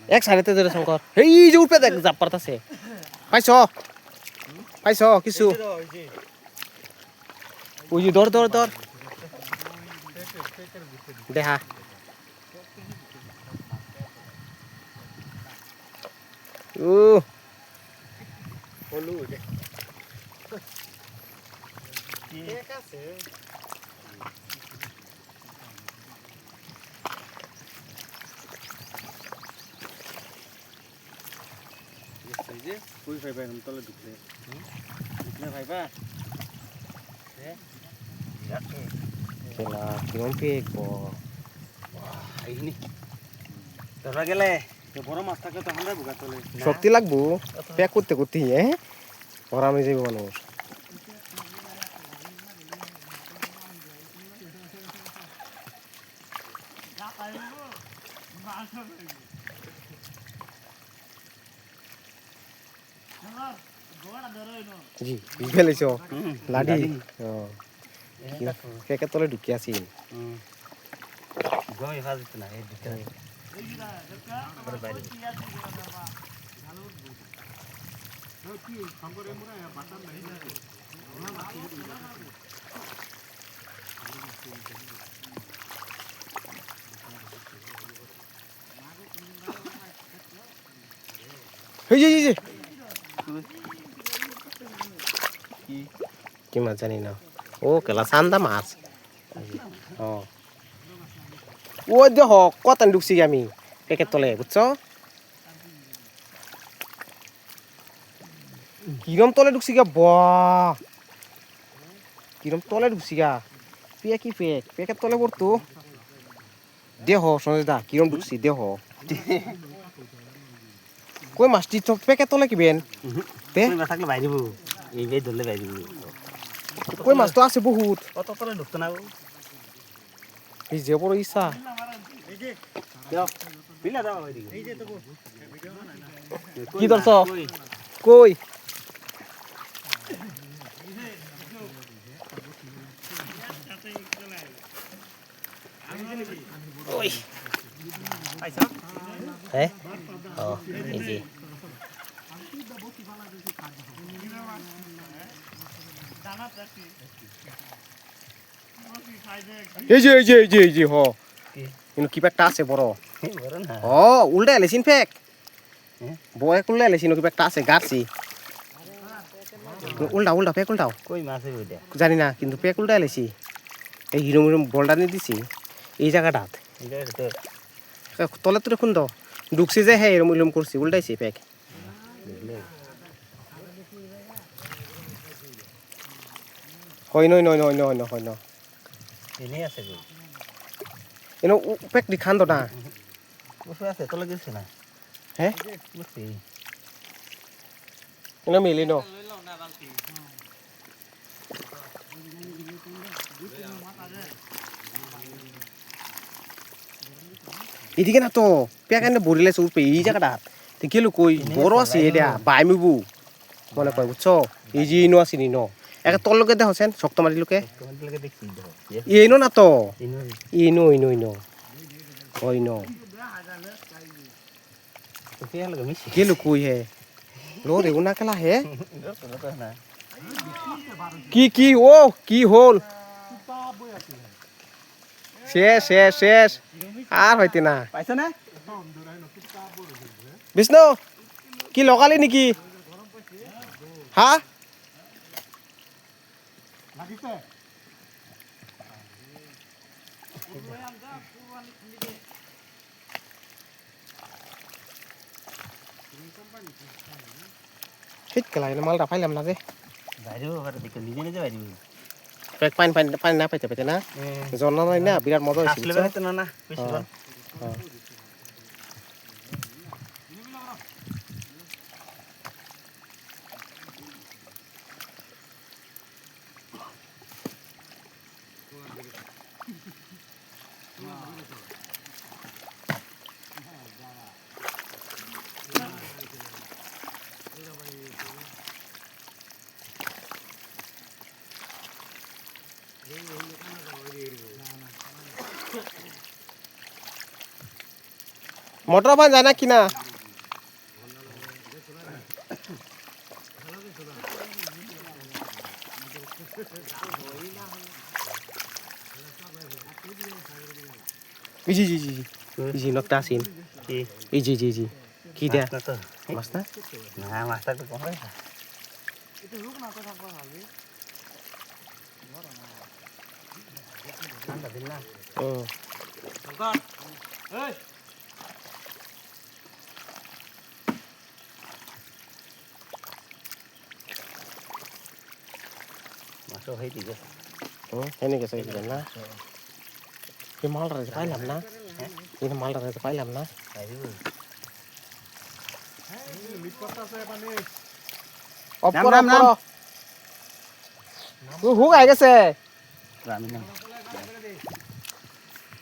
এক সাইডেতে ধরে শঙ্কর এই যে উপরে দেখ জাপ পারতাছে পাইছ পাইছ কিছু ওই যে ধর ধর ধর দেখা ও হলু ঠিক আছে যে কই ভাইবা এরকম তলে ঢুকলে ঢুকলে ভাইবা খেলা কিরম পেক এইখানে ধরা গেলে বড় মাছ থাকলে তো আমরা বুকা চলে শক্তি লাগবো প্যাক করতে করতে ওরা আমি যাইব মানুষ জি ফেলেছ লাডি পেকের তলে ঢুকি আছি গমি ভাজিত না এই দিকে কি মাছ জানি না ও কেলা চান্দা মাছ ও দেখ কত ঢুকছি আমি পেকের তলে বুঝছ কিরম তলে ঢুকছি গা বাহ কিরম তলে ঢুকছি গা পেকি পেকের তলে পড়তো দেহ সঞ্জয় দা কিরম ঢুকছি দেহ কই মাছটি তো পেকের তলে কিবেন থাকলে বাইরে এই ধরলে বাইরে কই মাছ তো আছে বহুত অত তলে ঢুকতো না এই যে বড় ইচ্ছা কি ধরছ কই হ্যাঁ ও এই যে এই যে হ কিন্তু কি প্যাকটা আছে বড় ও উল্টা এলেছিন প্যাক বয় উল্টা এলেছিন কি প্যাকটা আছে গাছি উল্টা প্যাক উল্টাও কই মাছ জানি না কিন্তু প্যাক উল্টা এলেছি এই হিরম হিরম বলটা নিয়ে দিছি এই জায়গাটা তলে তো দেখুন তো ঢুকছি যে হ্যাঁ এরম এরম করছি উল্টাইছি প্যাক হয় নয় এনেই আছে এনে পেক দি খান তো না বসে আছে তলে গেছে না হ্যাঁ বসে এনে মিলি ন এদিকে না তো পেক এনে বরিলে চুপে এই জায়গাটা তো গেল কই বড় আছে এটা বাইমিবু মনে কয় বুঝছো এই যে ইনো আছে ন একে তোর লোকে দেখছেন শক্ত মারি লোকে ইনো না তো ইনো ওই নো গেল কই হে লো রে উনা খেলা হে কি ও কি হল শেষ আর হইতে না পাইছে না বিষ্ণু কি লগালি নেকি হ্যাঁ ঠিক কেলাই মালটা পাইলাম না যে পানি না পাইতে না জন্ম নাই না বিরাট মজা হয়েছে মটর পান যায় না কিনা জি জি জি জি জি নকটা আসিন জি জি জি জি কি দেয়া মাছ না না মাছটা তো কম ঠান্ডা দিন না মাছও হয়ে দিবে এনে গেছে না এই মালটা পাইলাম না এই মালটা পাইলাম না নাম নাম হুক আই গেছে আমি না